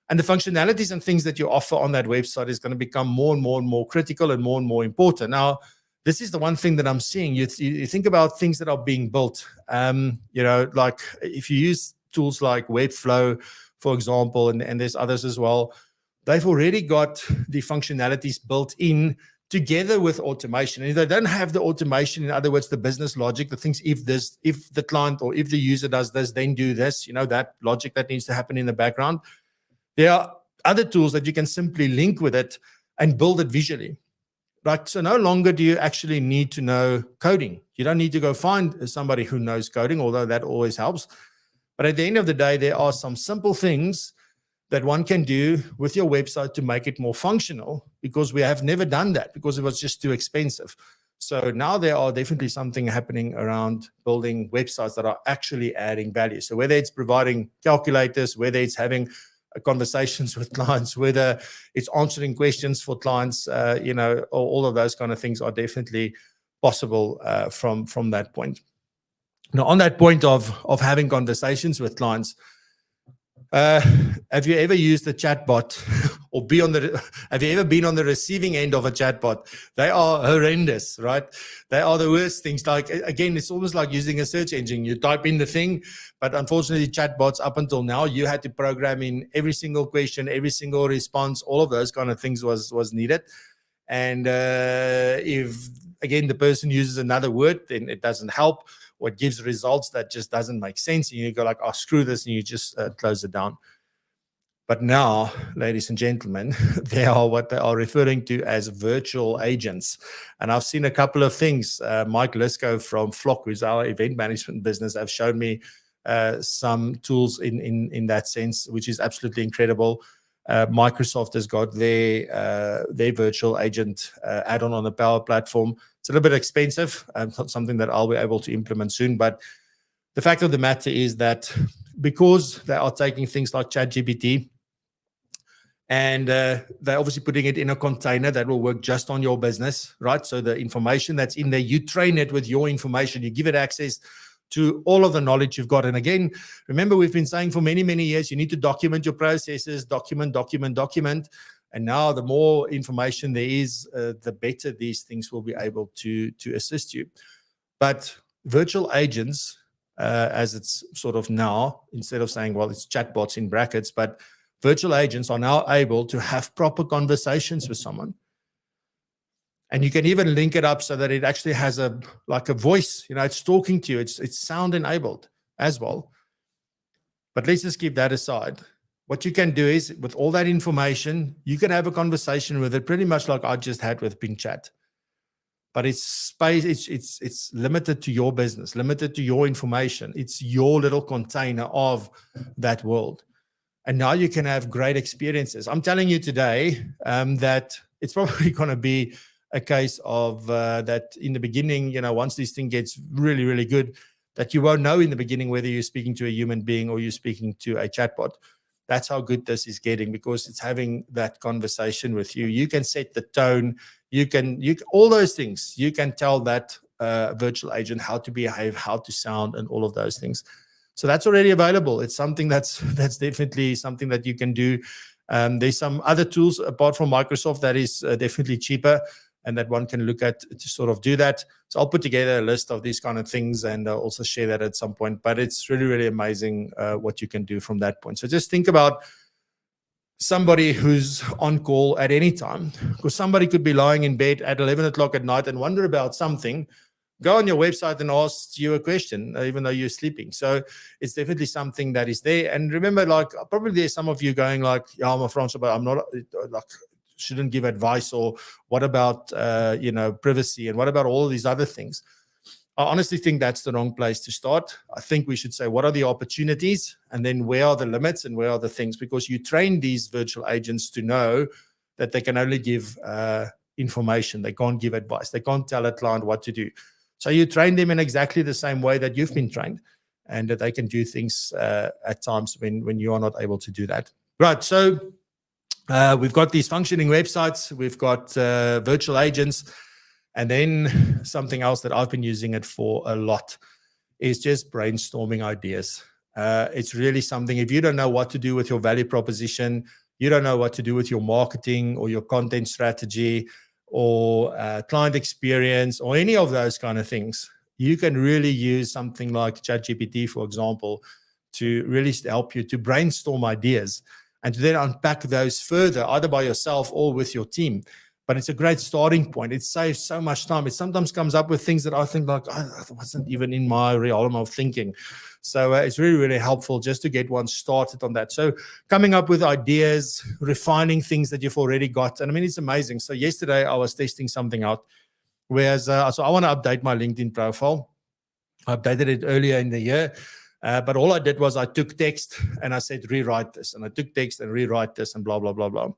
And the functionalities and things that you offer on that website is going to become more and more critical and more important. Now, this is the one thing that I'm seeing. You think about things that are being built. Like if you use tools like Webflow, for example, and there's others as well, they've already got the functionalities built in together with automation. And if they don't have the automation, in other words, the business logic, the things, if the client or if the user does this, then do this, that logic that needs to happen in the background. There are other tools that you can simply link with it and build it visually. Right? So no longer do you actually need to know coding. You don't need to go find somebody who knows coding, although that always helps. But at the end of the day, there are some simple things that one can do with your website to make it more functional, because we have never done that because it was just too expensive. So now there are definitely something happening around building websites that are actually adding value. So whether it's providing calculators, whether it's having conversations with clients, whether it's answering questions for clients, all of those kind of things are definitely possible from that point. Now, on that point of having conversations with clients, have you ever used a chatbot or have you ever been on the receiving end of a chatbot? They are horrendous, right? They are the worst things. Like, again, it's almost like using a search engine. You type in the thing, but unfortunately chatbots up until now, you had to program in every single question, every single response, all of those kind of things was needed. And if, again, the person uses another word, then it doesn't help. What gives results that just doesn't make sense. And you go like, oh, screw this. And you just close it down. But now, ladies and gentlemen, they are what they are referring to as virtual agents. And I've seen a couple of things. Mike Lisko from Flock, who's our event management business, have shown me some tools in that sense, which is absolutely incredible. Microsoft has got their virtual agent add-on on the Power Platform. It's a little bit expensive. It's not something that I'll be able to implement soon. But the fact of the matter is that because they are taking things like ChatGPT, and they're obviously putting it in a container that will work just on your business, right? So the information that's in there, you train it with your information, you give it access to all of the knowledge you've got. And again, remember, we've been saying for many, many years, you need to document your processes, document. And now the more information there is, the better these things will be able to assist you. But virtual agents, as it's sort of now, instead of saying, well, it's chatbots in brackets, but virtual agents are now able to have proper conversations with someone. And you can even link it up so that it actually has a voice, it's talking to you. It's sound enabled as well. But let's just keep that aside. What you can do is, with all that information, you can have a conversation with it pretty much like I just had with Bing Chat. But it's limited to your business, limited to your information. It's your little container of that world. And now you can have great experiences. I'm telling you today that it's probably going to be a case of that in the beginning, once this thing gets really, really good, that you won't know in the beginning whether you're speaking to a human being or you're speaking to a chatbot. That's how good this is getting, because it's having that conversation with you. You can set the tone. You can all those things. You can tell that virtual agent how to behave, how to sound, and all of those things. So that's already available. It's something that's definitely something that you can do. There's some other tools apart from Microsoft that is definitely cheaper and that one can look at to sort of do that. So I'll put together a list of these kind of things and I'll also share that at some point. But it's really, really amazing what you can do from that point. So just think about somebody who's on call at any time, because somebody could be lying in bed at 11 o'clock at night and wonder about something. Go on your website and ask you a question, even though you're sleeping. So it's definitely something that is there. And remember, probably there's some of you going yeah, I'm a Francois, but I'm not, shouldn't give advice, or what about, privacy, and what about all of these other things? I honestly think that's the wrong place to start. I think we should say, what are the opportunities? And then where are the limits and where are the things? Because you train these virtual agents to know that they can only give information. They can't give advice. They can't tell a client what to do. So you train them in exactly the same way that you've been trained, and that they can do things at times when you are not able to do that. Right, so we've got these functioning websites, we've got virtual agents, and then something else that I've been using it for a lot is just brainstorming ideas. It's really something, if you don't know what to do with your value proposition, you don't know what to do with your marketing or your content strategy, or client experience, or any of those kind of things, you can really use something like ChatGPT, for example, to really help you to brainstorm ideas and to then unpack those further, either by yourself or with your team. But it's a great starting point. It saves so much time. It sometimes comes up with things that I think wasn't even in my realm of thinking. So it's really, really helpful just to get one started on that. So coming up with ideas, refining things that you've already got. And I mean, it's amazing. So yesterday I was testing something out, whereas so I want to update my LinkedIn profile. I updated it earlier in the year. But all I did was I took text and I said, rewrite this. And I took text and rewrite this and blah, blah, blah, blah.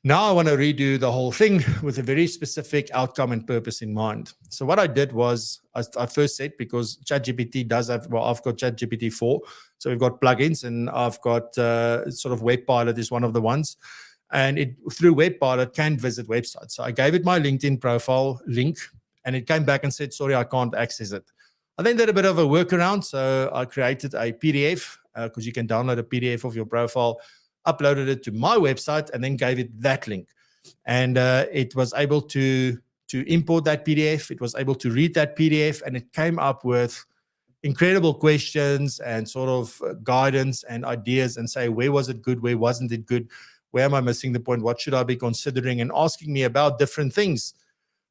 Now I want to redo the whole thing with a very specific outcome and purpose in mind. So what I did was I first said, because ChatGPT does have, well, I've got ChatGPT 4. So we've got plugins, and I've got sort of WebPilot is one of the ones. And it through WebPilot can visit websites. So I gave it my LinkedIn profile link, and it came back and said, sorry, I can't access it. I then did a bit of a workaround. So I created a PDF, because you can download a PDF of your profile, uploaded it to my website, and then gave it that link. And it was able to import that PDF. It was able to read that PDF, and it came up with incredible questions and sort of guidance and ideas, and say, where was it good? Where wasn't it good? Where am I missing the point? What should I be considering? And asking me about different things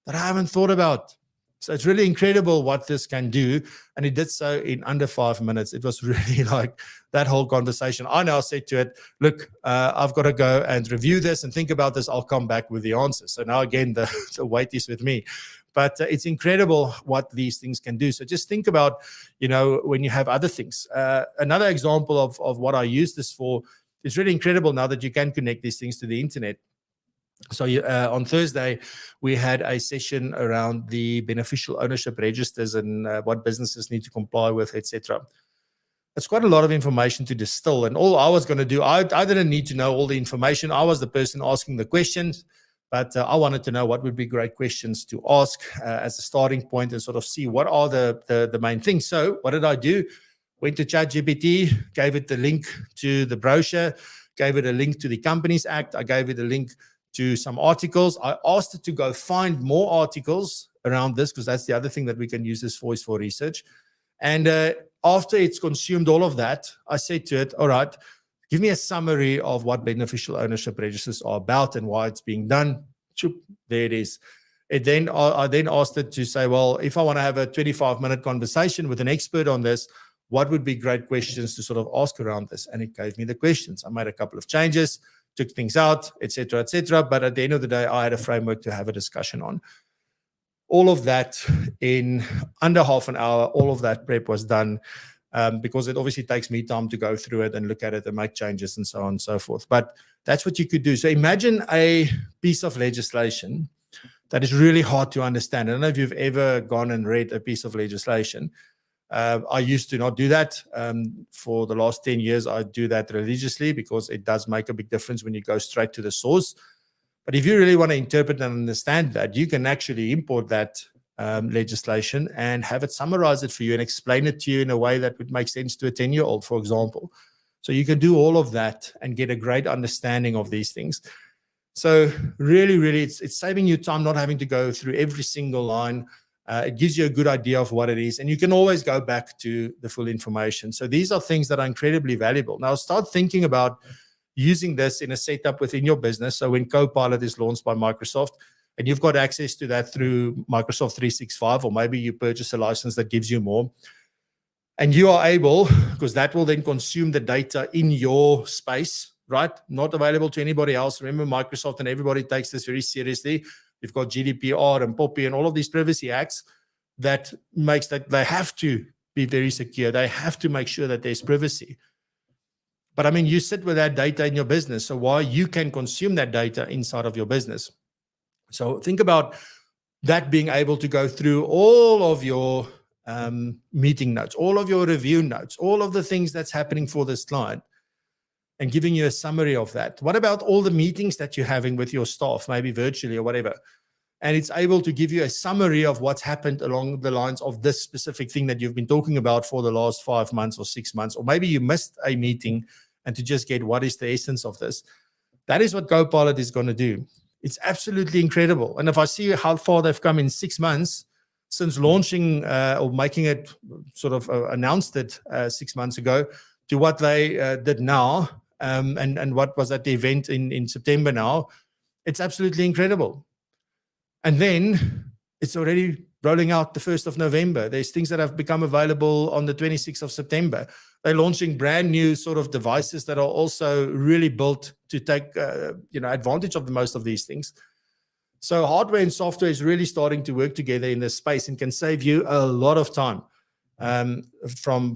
that I haven't thought about. So it's really incredible what this can do. And it did so in under 5 minutes. It was really like that whole conversation. I now said to it, look, I've got to go and review this and think about this. I'll come back with the answers. So now again, the weight is with me. But it's incredible what these things can do. So just think about, when you have other things. Another example of what I use this for it's really incredible now that you can connect these things to the internet. So on Thursday, we had a session around the beneficial ownership registers and what businesses need to comply with, etc. It's quite a lot of information to distill. And all I was going to do, I didn't need to know all the information. I was the person asking the questions, but I wanted to know what would be great questions to ask as a starting point and sort of see what are the main things. So what did I do? Went to ChatGPT, gave it the link to the brochure, gave it a link to the Companies Act. I gave it a link to some articles. I asked it to go find more articles around this, because that's the other thing that we can use this for, is for research. And after it's consumed all of that, I said to it, all right, give me a summary of what beneficial ownership registers are about and why it's being done. There it is. I then asked it to say, well, if I want to have a 25-minute conversation with an expert on this, what would be great questions to sort of ask around this? And it gave me the questions. I made a couple of changes, took things out, etc., etc. But at the end of the day, I had a framework to have a discussion on. All of that in under half an hour, all of that prep was done, because it obviously takes me time to go through it and look at it and make changes and so on and so forth. But that's what you could do. So imagine a piece of legislation that is really hard to understand. I don't know if you've ever gone and read a piece of legislation. I used to not do that. For the last 10 years, I do that religiously, because it does make a big difference when you go straight to the source. But if you really want to interpret and understand that, you can actually import that legislation and have it summarize it for you and explain it to you in a way that would make sense to a 10-year-old, for example. So you can do all of that and get a great understanding of these things. So really, really, it's saving you time not having to go through every single line. It gives you a good idea of what it is, and you can always go back to the full information. So these are things that are incredibly valuable. Now start thinking about using this in a setup within your business. So when Copilot is launched by Microsoft, and you've got access to that through Microsoft 365, or maybe you purchase a license that gives you more, and you are able, because that will then consume the data in your space, right? Not available to anybody else. Remember, Microsoft and everybody takes this very seriously. You've got GDPR and POPI and all of these privacy acts that makes that they have to be very secure. They have to make sure that there's privacy. But I mean, you sit with that data in your business, so why you can consume that data inside of your business. So think about that being able to go through all of your meeting notes, all of your review notes, all of the things that's happening for this client, and giving you a summary of that. What about all the meetings that you're having with your staff, maybe virtually or whatever? And it's able to give you a summary of what's happened along the lines of this specific thing that you've been talking about for the last 5 months or 6 months, or maybe you missed a meeting, and to just get what is the essence of this. That is what Copilot is going to do. It's absolutely incredible. And if I see how far they've come in 6 months since launching or making it sort of announced it 6 months ago, to what they did now, and what was at the event in September now, it's absolutely incredible. And then it's already rolling out the 1st of November. There's things that have become available on the 26th of September. They're launching brand new sort of devices that are also really built to take advantage of the most of these things. So hardware and software is really starting to work together in this space and can save you a lot of time from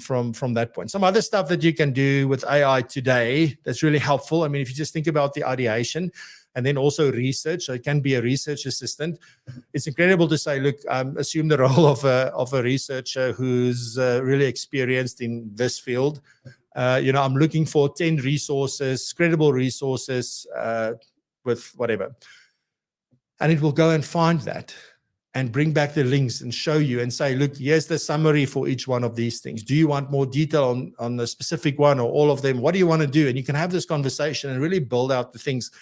that point. Some other stuff that you can do with AI today that's really helpful. I mean, if you just think about the ideation and then also research, so it can be a research assistant. It's incredible to say, look, assume the role of a researcher who's really experienced in this field. I'm looking for 10 resources, credible resources with whatever. And it will go and find that and bring back the links and show you and say, look, here's the summary for each one of these things. Do you want more detail on the specific one or all of them? What do you want to do? And you can have this conversation and really build out the things,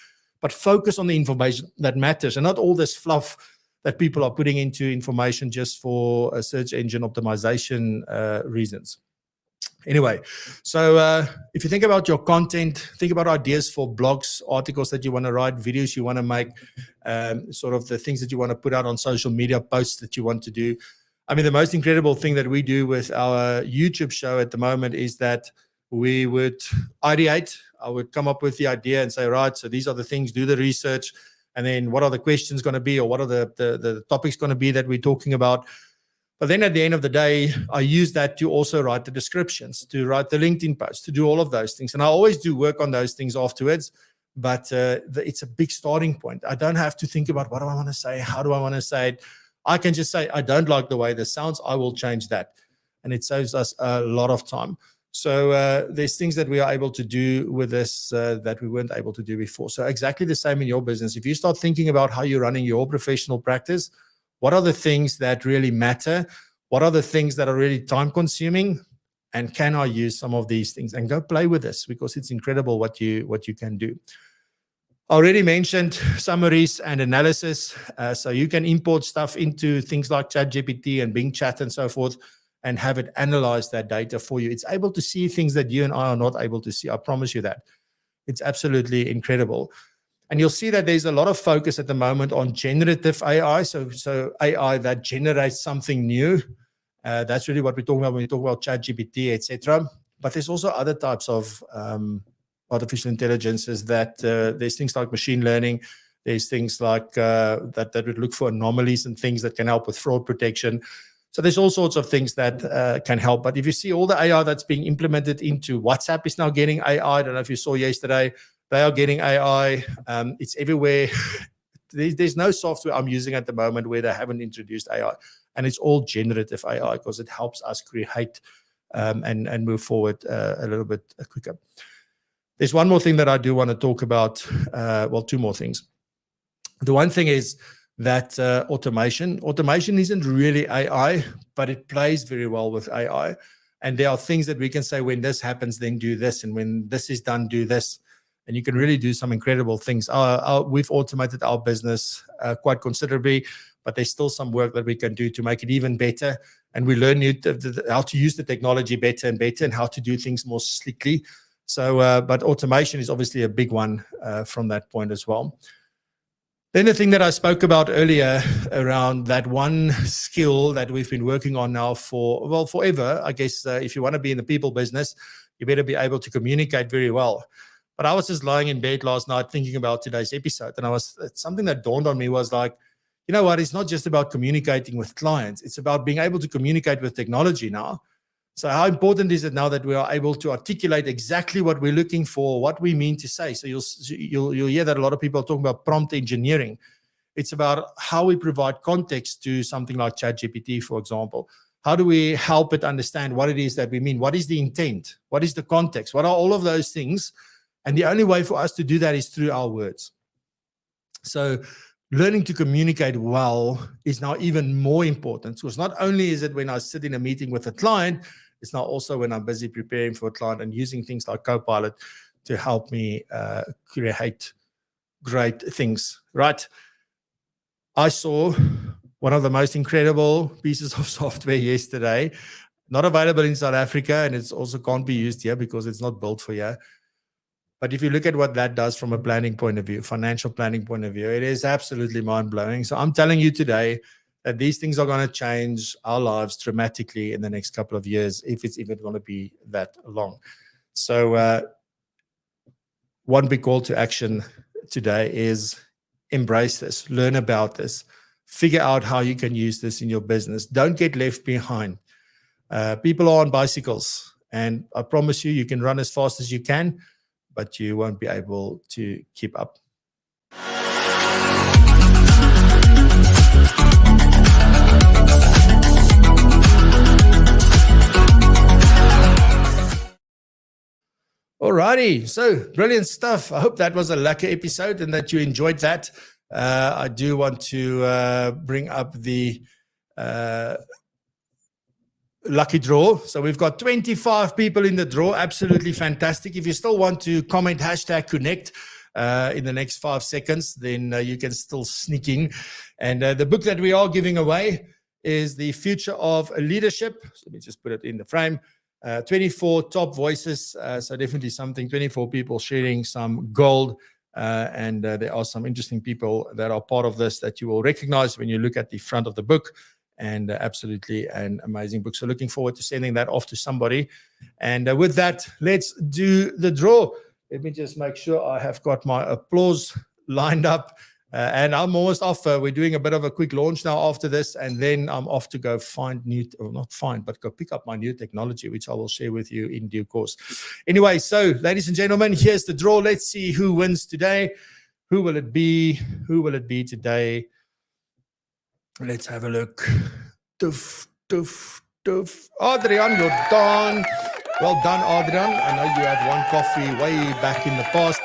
but focus on the information that matters and not all this fluff that people are putting into information just for a search engine optimization reasons. Anyway, so if you think about your content, think about ideas for blogs, articles that you want to write, videos you want to make, sort of the things that you want to put out on social media, posts that you want to do. I mean, the most incredible thing that we do with our YouTube show at the moment is that we would ideate. I would come up with the idea and say, right, so these are the things, do the research, and then what are the questions going to be, or what are the topics going to be that we're talking about. But then at the end of the day, I use that to also write the descriptions, to write the LinkedIn posts, to do all of those things. And I always do work on those things afterwards, but it's a big starting point. I don't have to think about what do I want to say, how do I want to say it. I can just say, I don't like the way this sounds, I will change that. And it saves us a lot of time. So there's things that we are able to do with this that we weren't able to do before. So exactly the same in your business. If you start thinking about how you're running your professional practice, what are the things that really matter? What are the things that are really time consuming? And can I use some of these things? And go play with this, because it's incredible what you can do. I already mentioned summaries and analysis. So you can import stuff into things like ChatGPT and Bing Chat and so forth, and have it analyze that data for you. It's able to see things that you and I are not able to see. I promise you that. It's absolutely incredible. And you'll see that there's a lot of focus at the moment on generative AI. So AI that generates something new. That's really what we're talking about when we talk about ChatGPT, etc. But there's also other types of artificial intelligences that there's things like machine learning. There's things like that would look for anomalies and things that can help with fraud protection. So there's all sorts of things that can help. But if you see all the AI that's being implemented into WhatsApp is now getting AI. I don't know if you saw yesterday, they are getting AI. It's everywhere. There's no software I'm using at the moment where they haven't introduced AI. And it's all generative AI because it helps us create and move forward a little bit quicker. There's one more thing that I do want to talk about. Well, two more things. The one thing is that automation isn't really AI, but it plays very well with AI. And there are things that we can say, when this happens, then do this. And when this is done, do this. And you can really do some incredible things. We've automated our business quite considerably, but there's still some work that we can do to make it even better. And we learn how to use the technology better and better, and how to do things more slickly. So, but automation is obviously a big one from that point as well. Then the thing that I spoke about earlier around that one skill that we've been working on now for, well, forever. I guess if you want to be in the people business, you better be able to communicate very well. But I was just lying in bed last night thinking about today's episode, and something that dawned on me was like, you know what, it's not just about communicating with clients. It's about being able to communicate with technology now. So how important is it now that we are able to articulate exactly what we're looking for, what we mean to say? So you'll hear that a lot of people are talking about prompt engineering. It's about how we provide context to something like ChatGPT, for example. How do we help it understand what it is that we mean? What is the intent? What is the context? What are all of those things? And the only way for us to do that is through our words. So learning to communicate well is now even more important, because not only is it when I sit in a meeting with a client, it's now also when I'm busy preparing for a client and using things like Copilot to help me create great things, right? I saw one of the most incredible pieces of software yesterday, not available in South Africa, and it's also can't be used here because it's not built for here. But if you look at what that does from a planning point of view, financial planning point of view, it is absolutely mind-blowing. So I'm telling you today that these things are going to change our lives dramatically in the next couple of years, if it's even going to be that long. So one big call to action today is embrace this, learn about this, figure out how you can use this in your business. Don't get left behind. People are on bicycles, and I promise you, you can run as fast as you can, but you won't be able to keep up. Alrighty, so brilliant stuff. I hope that was a lucky episode and that you enjoyed that. I do want to bring up the lucky draw. So we've got 25 people in the draw. Absolutely fantastic. If you still want to comment #connect in the next 5 seconds, then you can still sneak in. And the book that we are giving away is The Future of Leadership. So let me just put it in the frame. 24 top voices. So definitely something, 24 people sharing some gold. And there are some interesting people that are part of this that you will recognize when you look at the front of the book. And absolutely an amazing book. So looking forward to sending that off to somebody. And with that, let's do the draw. Let me just make sure I have got my applause lined up. And I'm almost off. We're doing a bit of a quick launch now after this, and then I'm off to go find new, or not find, but go pick up my new technology, which I will share with you in due course. Anyway, so ladies and gentlemen, here's the draw. Let's see who wins today. Who will it be? Who will it be today? Let's have a look. Doof, doof, doof. Adrian, you're done. Well done, Adrian. I know you have one coffee way back in the past.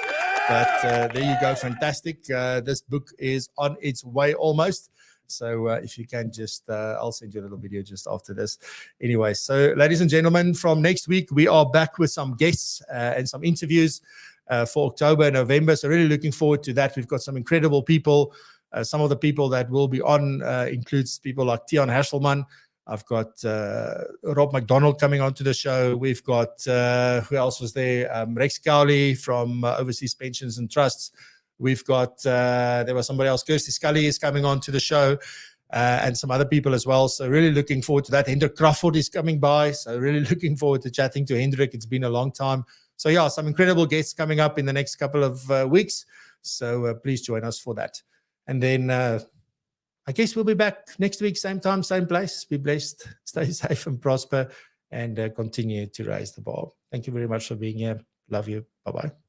But there you go, fantastic. This book is on its way almost. So if you can just, I'll send you a little video just after this. Anyway, so ladies and gentlemen, from next week, we are back with some guests and some interviews for October and November. So really looking forward to that. We've got some incredible people. Some of the people that will be on includes people like Tian Hasselman. I've got Rob McDonald coming onto the show. We've got, who else was there? Rex Cowley from Overseas Pensions and Trusts. We've got, there was somebody else, Kirsty Scully is coming on to the show, and some other people as well. So really looking forward to that. Hendrik Crawford is coming by. So really looking forward to chatting to Hendrik. It's been a long time. So yeah, some incredible guests coming up in the next couple of weeks. So please join us for that. And then I guess we'll be back next week, same time, same place. Be blessed, stay safe and prosper, and continue to raise the bar. Thank you very much for being here. Love you. Bye-bye.